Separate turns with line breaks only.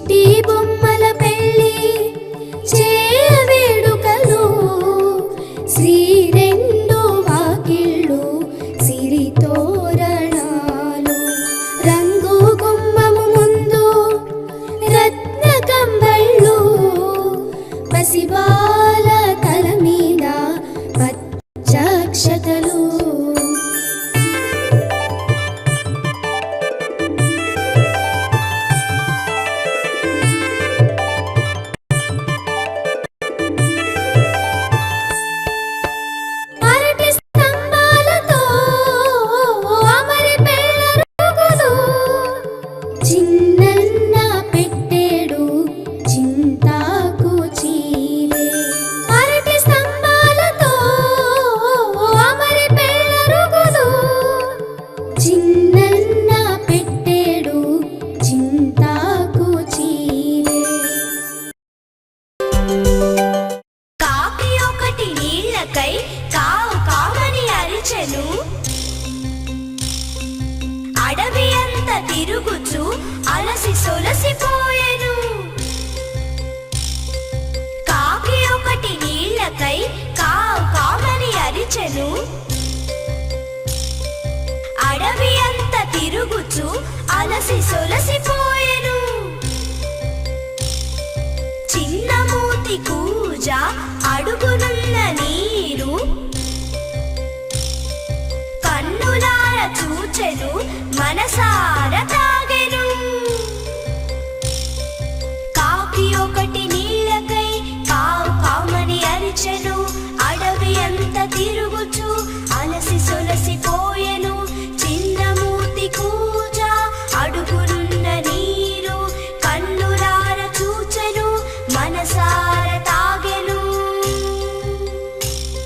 చిట్టి బొమ్మల పెళ్ళి చేయ వేడుకలు శ్రీరెండు వాకిళ్ళు సిరి తోరణాలు రంగు గుమ్మము ముందు రత్న కంబళ్ళు పసిబాల తల మీద పచ్చక్షతలు అడవి అంత తిరుగుచు అలసి సొలసిపోయెను. కాకి ఒకటి నీళ్ళకై కావు కామని అరిచెను. అడవి అంత తిరుగుచు అలసి సొలసిపోయెను. చిన్న మూతి కూజ అడుగునున్న నీరు కన్నులార చూచెను, మనసార తాగెను. కాకి ఒకటి